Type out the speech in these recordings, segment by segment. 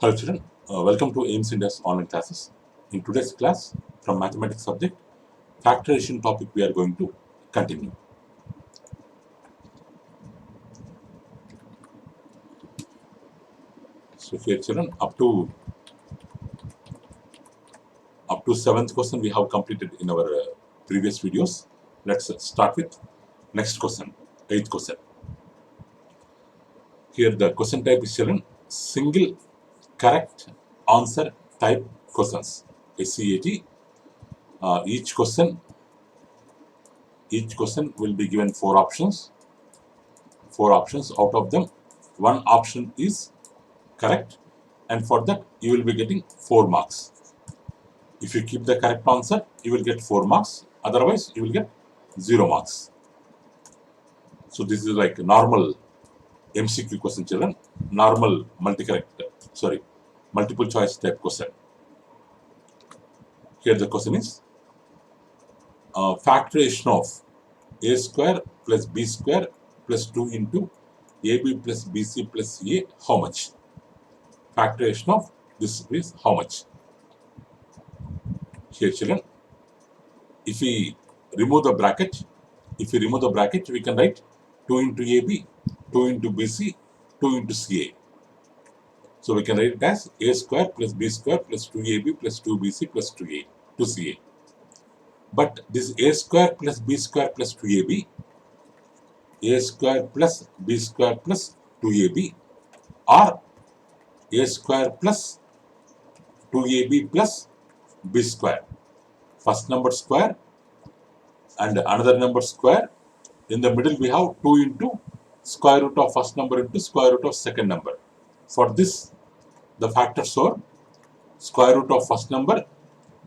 Hello children, welcome to AIMS India's online classes. In today's class, from mathematics subject, factorization topic we are going to continue. So here children, up to 7th question we have completed in our previous videos. Let's start with next question, 8th question. Here the question type is children, single correct answer type questions. SCAT. Each question will be given four options. Out of them, one option is correct, and for that you will be getting 4 marks. If you keep the correct answer, you will get 4 marks. Otherwise, you will get 0 marks. So this is like a normal MCQ question, children. Normal multiple choice type question. Here the question is factorization of a square plus b square plus 2 into ab plus bc plus a, how much? Factorization of this is how much? Here children, if we remove the bracket, we can write 2 into AB, 2 into BC, 2 into CA. So we can write it as A square plus B square plus 2AB plus 2BC plus 2CA. But this A square plus B square plus 2AB, A square plus B square plus 2AB, or A square plus 2AB plus B square. First number square and another number square. In the middle we have 2 into square root of first number into square root of second number. For this, the factors are square root of first number,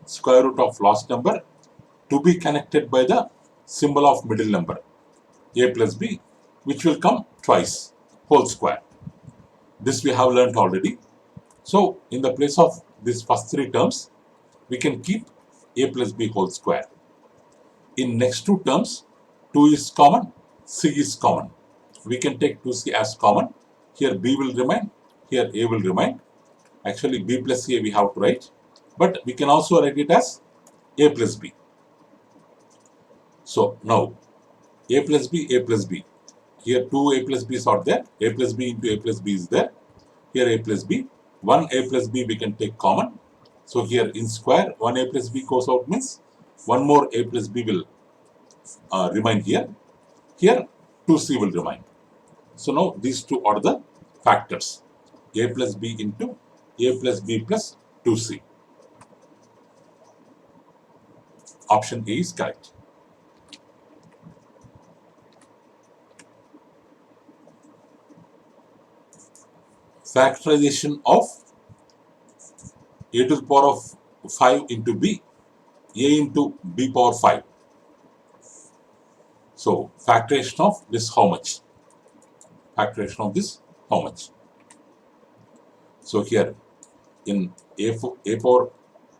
square root of last number, to be connected by the symbol of middle number, a plus b, which will come twice, whole square. This we have learnt already. So in the place of these first 3 terms, we can keep a plus b whole square. In next 2 terms, 2 is common, c is common. We can take 2c as common. Here b will remain, here a will remain. Actually b plus a we have to write, but we can also write it as a plus b. So now a plus b, here 2 a plus b's are there, a plus b into a plus b is there. Here a plus b, 1 a plus b we can take common. So here in square 1 a plus b goes out, means one more a plus b will remain here. Here 2c will remain. So now these two are the factors, a plus b into a plus b plus 2c. Option A is correct. Factorization of a to the power of 5 into b, a into b power 5. So factorization of this how much? Factorization of this how much? So here in a power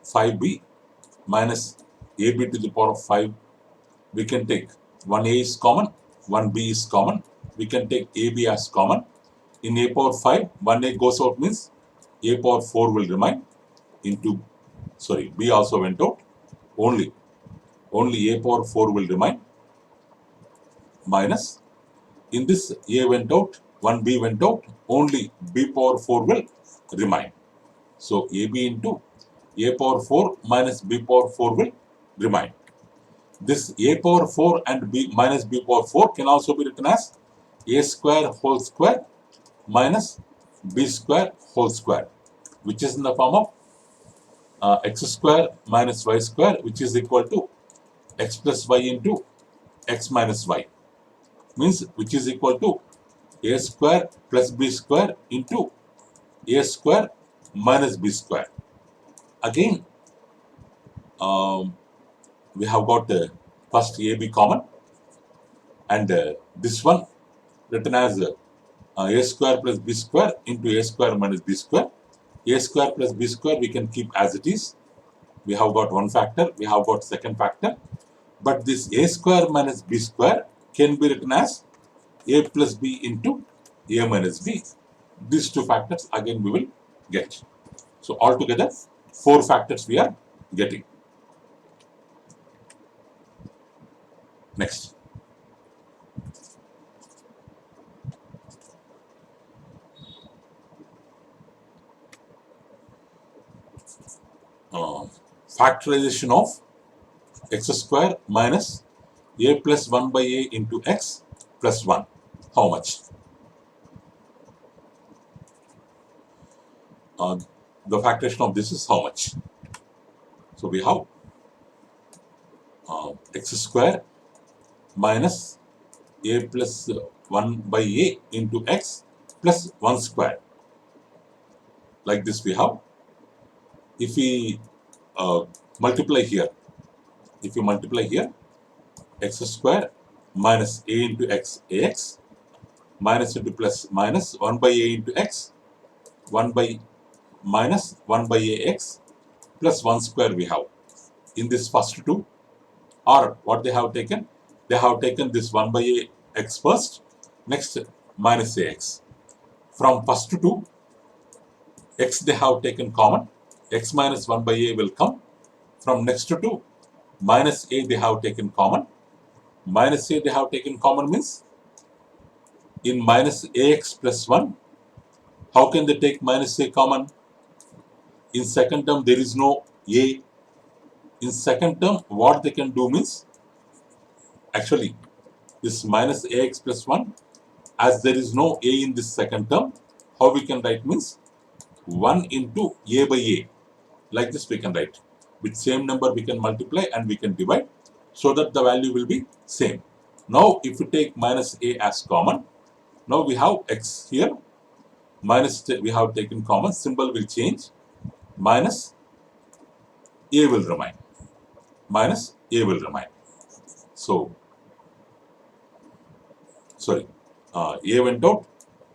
5b minus ab to the power of 5, we can take 1a is common, 1b is common. We can take ab as common. In a power 5, 1a goes out, means a power 4 will remain. B also went out. Only a power 4 will remain. Minus, in this a went out, 1b went out, only b power 4 will remain. So ab into a power 4 minus b power 4 will remain. This a power 4 and b minus b power 4 can also be written as a square whole square minus b square whole square, which is in the form of x square minus y square, which is equal to x plus y into x minus y, means which is equal to a square plus b square into a square minus b square. Again, we have got first ab common, and this one written as a square plus b square into a square minus b square. A square plus b square we can keep as it is. We have got one factor, we have got second factor, but this a square minus b square can be written as a plus b into a minus b. These two factors again we will get. So altogether 4 factors we are getting. Next. Factorization of x square minus a plus 1 by a into x plus 1. How much? The factorization of this is how much? So we have x square minus a plus 1 by a into x plus 1 square. Like this we have. If we multiply here, x square minus a into x, ax, minus into plus minus 1 by a into x, 1 by minus 1 by ax plus 1 square we have. In this first two, or what they have taken? They have taken this 1 by ax first, next minus ax. From first two, x they have taken common, x minus 1 by a will come. From next to 2, minus a they have taken common. Minus a they have taken common means in minus ax plus 1, how can they take minus a common? In second term there is no a. In second term what they can do means, actually this minus ax plus 1, as there is no a in this second term, how we can write means 1 into a by a. Like this we can write. With same number we can multiply and we can divide so that the value will be same. Now if we take minus a as common, now we have x here, minus we have taken common, symbol will change, minus a will remain. Minus a will remain. So, sorry, a went out,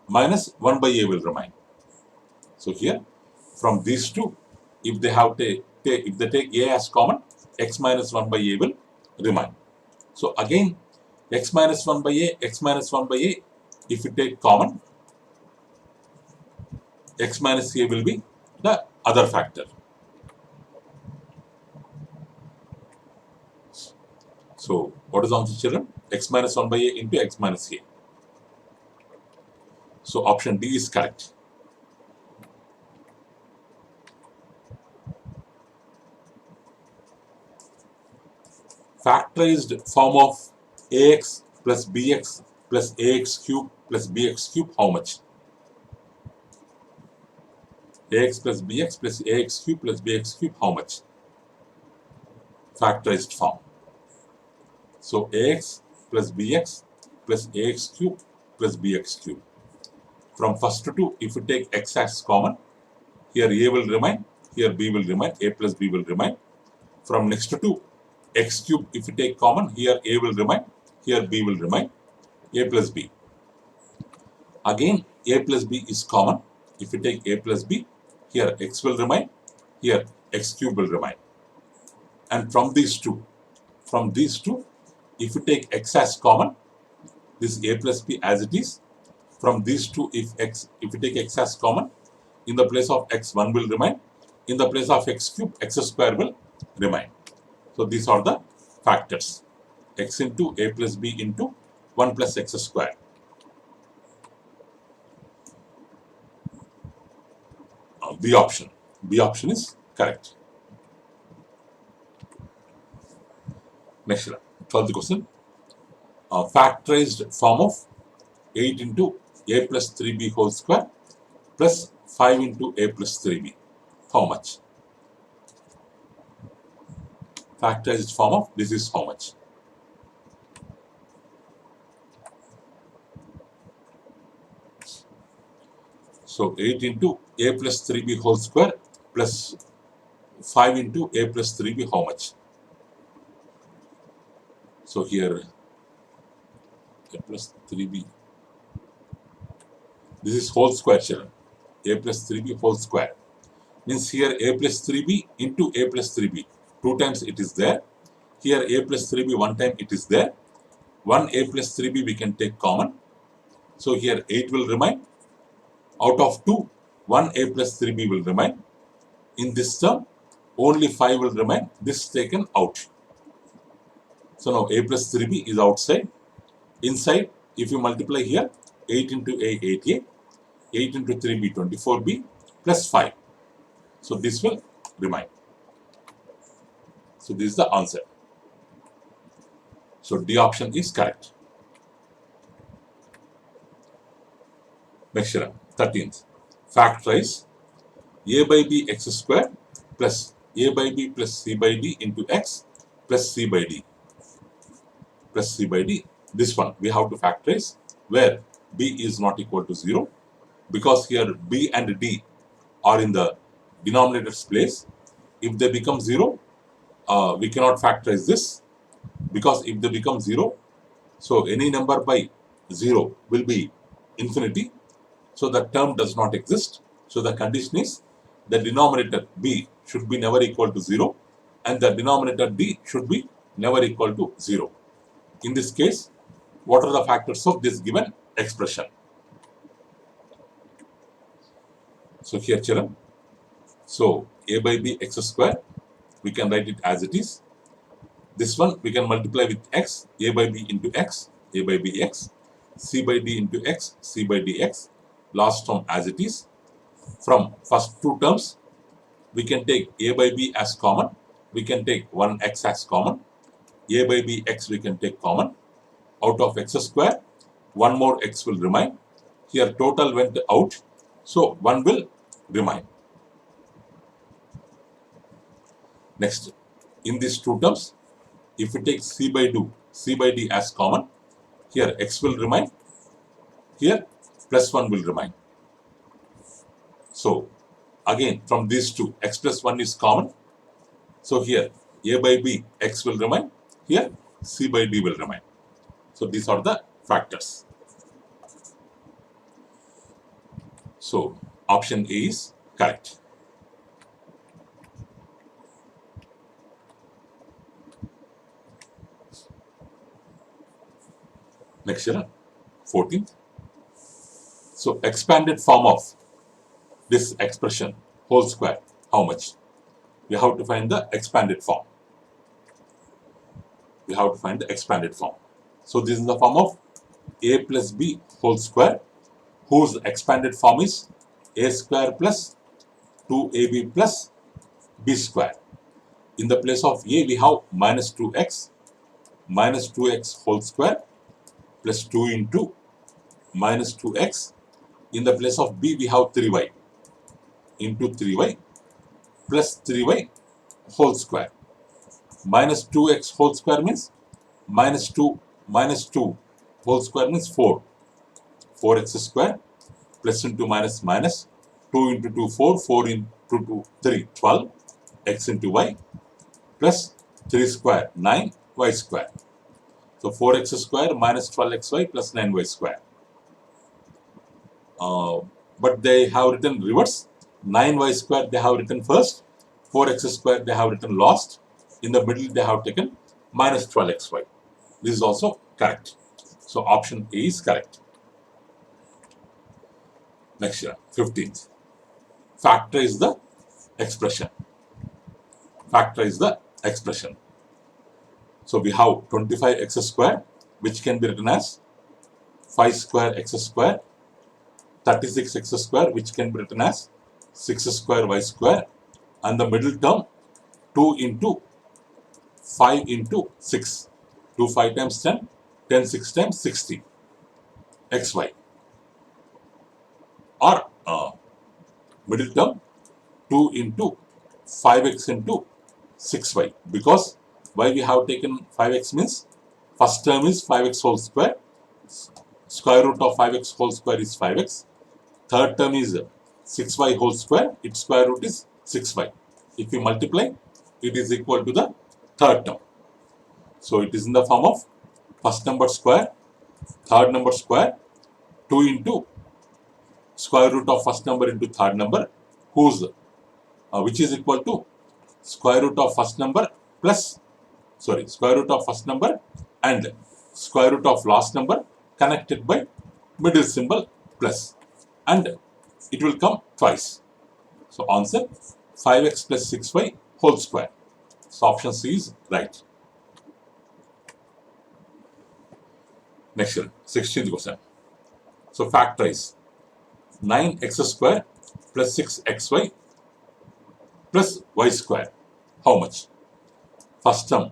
minus 1 by a will remain. So here, from these two, if they have if they take a as common, x minus 1 by a will remain. So again, x minus 1 by a, x minus 1 by a, if you take common, x minus a will be the other factor. So what is the answer, children? X minus 1 by a into x minus a. So option D is correct. Factorized form of ax plus bx plus ax cube plus bx cube, how much? Ax plus bx plus ax cube plus bx cube, how much? Factorized form. So ax plus bx plus ax cube plus bx cube. From first to two, if you take x as common, here a will remain, here b will remain, a plus b will remain. From next to two, x cube, if you take common, here a will remain, here b will remain, a plus b. Again, a plus b is common. If you take a plus b, here x will remain, here x cube will remain. And from these two, if you take x as common, this a plus b as it is. From these two, if you take x as common, in the place of x, 1 will remain. In the place of x cube, x square will remain. So these are the factors. X into a plus b into 1 plus x square. B option. B option is correct. Next, 12th question. Factorized form of 8 into a plus 3b whole square plus 5 into a plus 3b. How much? Factorized form of this is how much? So 8 into a plus 3b whole square plus 5 into a plus 3b, how much? So here a plus 3b. This is whole square, children. A plus 3b whole square. Means here a plus 3b into a plus 3b. 2 times it is there. Here a plus 3b 1 time it is there. 1 a plus 3b we can take common. So here 8 will remain. Out of 2, 1a plus 3b will remain. In this term, only 5 will remain. This is taken out. So now a plus 3b is outside. Inside, if you multiply here, 8 into a, 8a, 8 into 3b, 24b, plus 5. So this will remain. So this is the answer. So D option is correct. Next one, 13th. Factorize a by b x square plus a by b plus c by d into x plus c by d plus c by d. This one we have to factorize where b is not equal to 0, because here b and d are in the denominator's place. If they become 0, we cannot factorize this, because if they become 0, so any number by 0 will be infinity. So the term does not exist. So the condition is the denominator b should be never equal to 0 and the denominator d should be never equal to 0. In this case, what are the factors of this given expression? So here children, so a by b x square, we can write it as it is. This one we can multiply with x, a by b into x, a by b x, c by d into x, c by dx, last term as it is. From first two terms, we can take a by b as common, we can take 1x as common, a by b x we can take common. Out of x square, one more x will remain. Here total went out, so 1 will remain. Next, in these two terms, if we take c by d as common, here x will remain, here plus 1 will remain. So again from these two, x plus 1 is common. So here a by b x will remain, here c by d will remain. So these are the factors. So option A is correct. Next year, 14th. So expanded form of this expression whole square, how much? We have to find the expanded form. We have to find the expanded form. So this is the form of a plus b whole square, whose expanded form is a square plus 2ab plus b square. In the place of a, we have minus 2x whole square plus 2 into minus 2x. In the place of b, we have 3y into 3y plus 3y whole square. Minus 2x whole square means minus 2 whole square means 4. 4x square plus into minus minus 2 into 2 4, 4 into 2 3 12, x into y plus 3 square 9 y square. So 4x square minus 12xy plus 9y square. But they have written reverse. 9y square they have written first, 4x square they have written last. In the middle they have taken minus 12xy. This is also correct. So option A is correct. Next year, 15th. Factorize the expression. Factorize the expression. So we have 25x square, which can be written as 5 square x square, 36x square, which can be written as 6 square y square, and the middle term 2 into 5 into 6. 2 5 times 10, 10 6 times 60 xy. Or middle term 2 into 5x into 6y, because why we have taken 5x means first term is 5x whole square, square root of 5x whole square is 5x, third term is 6y whole square, its square root is 6y. If we multiply, it is equal to the third term. So it is in the form of first number square, third number square, 2 into square root of first number into third number, whose which is equal to square root of first number plus square root of first number and square root of last number connected by middle symbol plus, and it will come twice. So answer 5x plus 6y whole square. So option C is right. Next one, 16th question. So factorize 9x square plus 6xy plus y square. How much? First term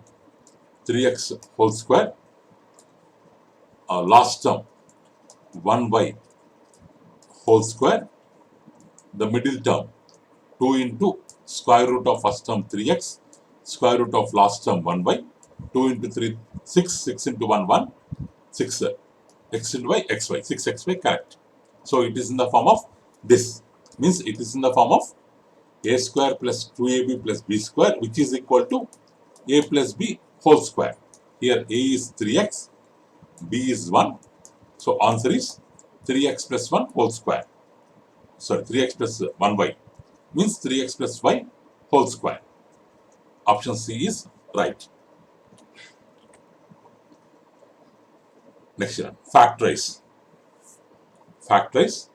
3x whole square. Last term 1y whole square. The middle term 2 into square root of first term 3x, square root of last term 1y, 2 into 3, 6, 6 into 1, 1, 6, x into y, xy, 6xy, correct. So it is in the form of this, means it is in the form of a square plus 2ab plus b square, which is equal to a plus b whole square. Here a is 3x, b is 1, so answer is 3x plus 1 whole square. Sorry, 3x plus 1y means 3x plus y whole square. Option C is right. Next one, factorize. Factorize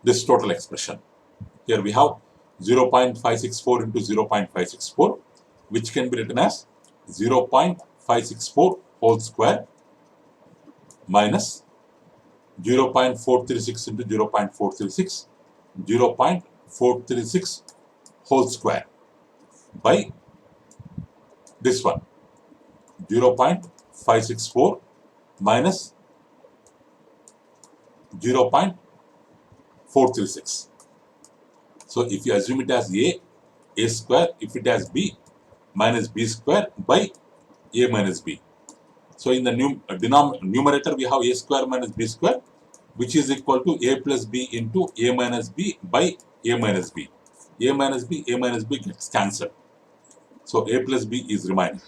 this total expression. Here we have 0.564 into 0.564, which can be written as 0.564 whole square minus 0.436 into 0.436, 0.436 whole square by this one, 0.564 minus 0.436. So if you assume it as a square, if it has b, minus b square by a minus b. So in the numerator we have a square minus b square, which is equal to a plus b into a minus b by a minus b. A minus b gets cancelled. So a plus b is remaining.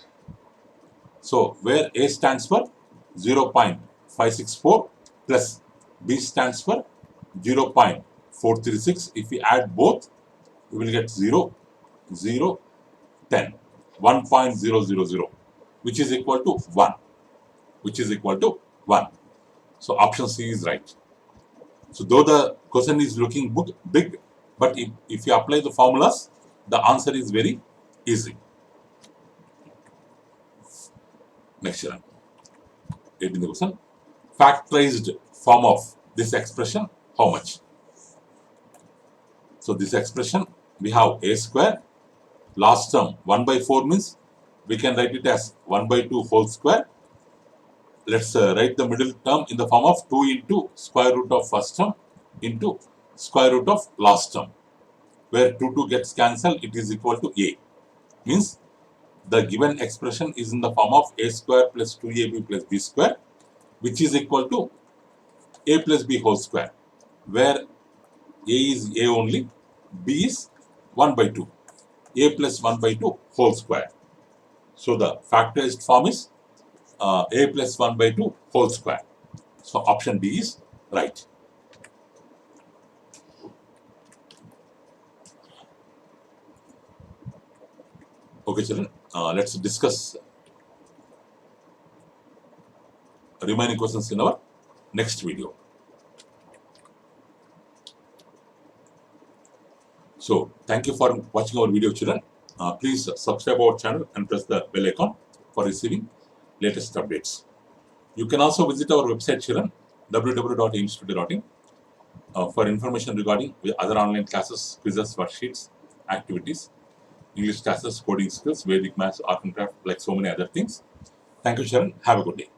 So where a stands for 0.564 plus b stands for 0.436. If we add both, we will get 0, 0, 10, 1.000, which is equal to 1. Which is equal to 1. So option C is right. So though the question is looking big, but if you apply the formulas, the answer is very easy. Next one. 18th question. Factorized form of this expression, how much? So this expression, we have a square, last term 1 by 4 means we can write it as 1 by 2 whole square. Let's write the middle term in the form of 2 into square root of first term into square root of last term. Where 2 gets cancelled, it is equal to a. Means the given expression is in the form of a square plus 2ab plus b square, which is equal to a plus b whole square, where a is a only, b is 1 by 2, a plus 1 by 2 whole square. So the factorized form is a plus 1 by 2 whole square. So option D is right. Okay, children, let's discuss remaining questions in our next video. So thank you for watching our video, children. Please subscribe our channel and press the bell icon for receiving latest updates. You can also visit our website, children, www.aimstoday.in, for information regarding other online classes, quizzes, worksheets, activities, English classes, coding skills, Vedic maths, art and craft, like so many other things. Thank you, Sharon. Have a good day.